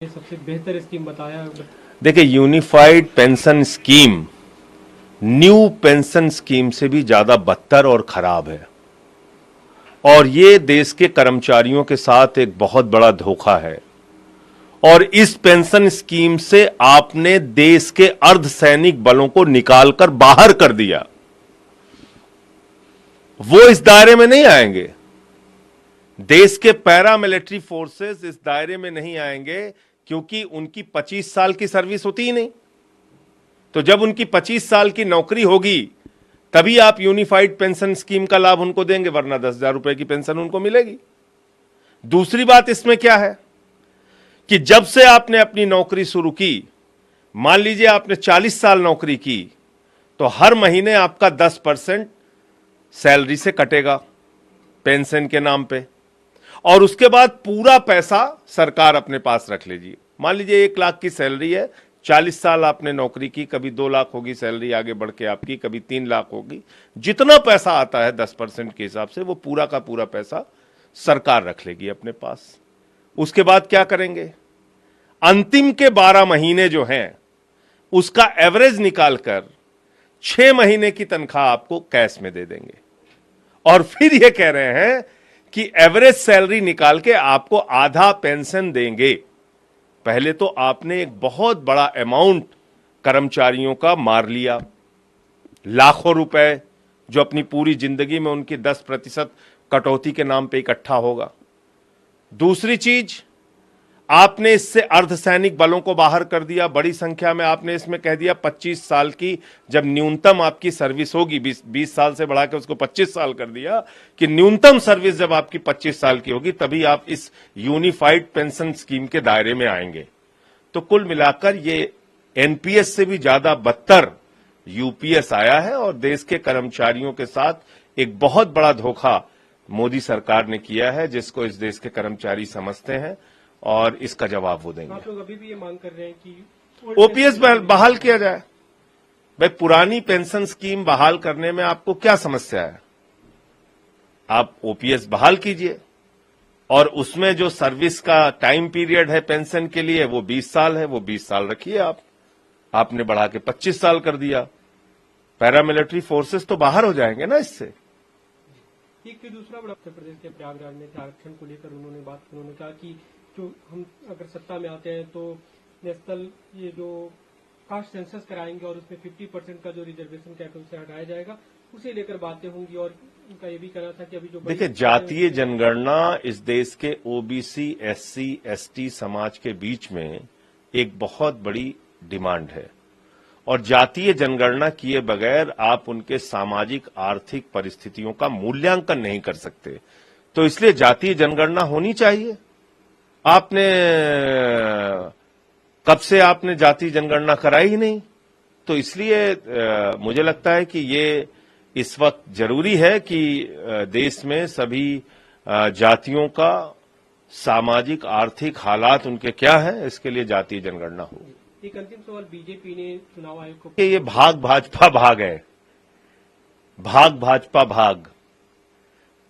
ये सबसे बेहतर स्कीम बताया। देखिए, unified pension scheme new pension scheme से भी ज्यादा बदतर और खराब है और ये देश के कर्मचारियों के साथ एक बहुत बड़ा धोखा है। और इस पेंशन स्कीम से आपने देश के अर्धसैनिक बलों को निकालकर बाहर कर दिया। वो इस दायरे में नहीं आएंगे। देश के पैरामिलिट्री फोर्सेस इस दायरे में नहीं आएंगे क्योंकि उनकी 25 साल की सर्विस होती ही नहीं। तो जब उनकी 25 साल की नौकरी होगी तभी आप यूनिफाइड पेंशन स्कीम का लाभ उनको देंगे, वरना 10,000 रुपए की पेंशन उनको मिलेगी। दूसरी बात इसमें क्या है कि जब से आपने अपनी नौकरी शुरू की, मान लीजिए आपने 40 साल नौकरी की, तो हर महीने आपका 10% सैलरी से कटेगा पेंशन के नाम पे, और उसके बाद पूरा पैसा सरकार अपने पास रख लेगी। मान लीजिए 1 लाख की सैलरी है, 40 साल आपने नौकरी की, कभी 2 लाख होगी सैलरी आगे बढ़ के आपकी, कभी 3 लाख होगी। जितना पैसा आता है 10% के हिसाब से वो पूरा का पूरा पैसा सरकार रख लेगी अपने पास। उसके बाद क्या करेंगे? अंतिम के 12 महीने जो हैं उसका एवरेज निकालकर 6 महीने की तनख्वाह आपको कैश में दे देंगे और फिर ये कह रहे हैं कि एवरेज सैलरी निकाल के आपको आधा पेंशन देंगे। पहले तो आपने एक बहुत बड़ा अमाउंट कर्मचारियों का मार लिया, लाखों रुपए जो अपनी पूरी जिंदगी में उनकी 10% कटौती के नाम पे इकट्ठा होगा। दूसरी चीज, आपने इससे अर्धसैनिक बलों को बाहर कर दिया बड़ी संख्या में। आपने इसमें कह दिया 25 साल की जब न्यूनतम आपकी सर्विस होगी, 20 साल से बढ़ा के उसको 25 साल कर दिया कि न्यूनतम सर्विस जब आपकी 25 साल की होगी तभी आप इस यूनिफाइड पेंशन स्कीम के दायरे में आएंगे। तो कुल मिलाकर ये एनपीएस से भी ज्यादा बदतर यूपीएस आया है और देश के कर्मचारियों के साथ एक बहुत बड़ा धोखा मोदी सरकार ने किया है, जिसको इस देश के कर्मचारी समझते हैं और इसका जवाब वो देंगे। आप लोग अभी भी ये मांग कर रहे हैं कि ओपीएस बहाल किया जाए। भाई, पुरानी पेंशन स्कीम बहाल करने में आपको क्या समस्या है? आप ओपीएस बहाल कीजिए और उसमें जो सर्विस का टाइम पीरियड है पेंशन के लिए वो 20 साल है, वो 20 साल रखिए आप। आपने बढ़ा के 25 साल कर दिया, पैरामिलिट्री फोर्सेस तो बाहर हो जाएंगे ना इससे। एक फिर दूसरा बड़ा, उत्तर प्रदेश के प्रयागराज में आरक्षण को लेकर उन्होंने कहा कि जो हम अगर सत्ता में आते हैं तो नेशनल ये जो कास्ट सेंसस कराएंगे और उसमें 50% का जो रिजर्वेशन कैप है उसे हटाया जाएगा, उसे लेकर बातें होंगी। और उनका ये भी कहना था कि अभी जो देखिए, जातीय जनगणना इस देश के ओबीसी, एससी, एसटी समाज के बीच में एक बहुत बड़ी डिमांड है और जातीय जनगणना किए बगैर आप उनके सामाजिक आर्थिक परिस्थितियों का मूल्यांकन नहीं कर सकते। तो इसलिए जातीय जनगणना होनी चाहिए। आपने कब से आपने जातीय जनगणना कराई ही नहीं, तो इसलिए मुझे लगता है कि ये इस वक्त जरूरी है कि देश में सभी जातियों का सामाजिक आर्थिक हालात उनके क्या है, इसके लिए जातीय जनगणना हो। एक अंतिम सवाल, बीजेपी ने चुनाव आयोग को, ये भाग भाजपा भाग है, भाग भाजपा भाग,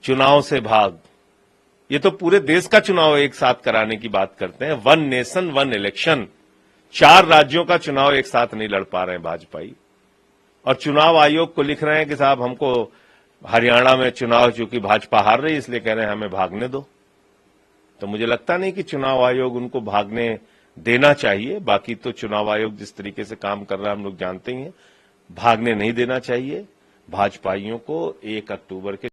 चुनाव से भाग। ये तो पूरे देश का चुनाव एक साथ कराने की बात करते हैं। 1 नेशन 1 इलेक्शन, 4 राज्यों का चुनाव एक साथ नहीं लड़ पा रहे हैं भाजपाई, और चुनाव आयोग को लिख रहे हैं कि साहब हमको हरियाणा में चुनाव चूंकि भाजपा हार रही है इसलिए कह रहे हैं हमें भागने दो। तो मुझे लगता नहीं कि चुनाव आयोग उनको भागने देना चाहिए। बाकी तो चुनाव आयोग जिस तरीके से काम कर रहा है हम लोग जानते ही हैं। भागने नहीं देना चाहिए भाजपाइयों को 1 अक्टूबर के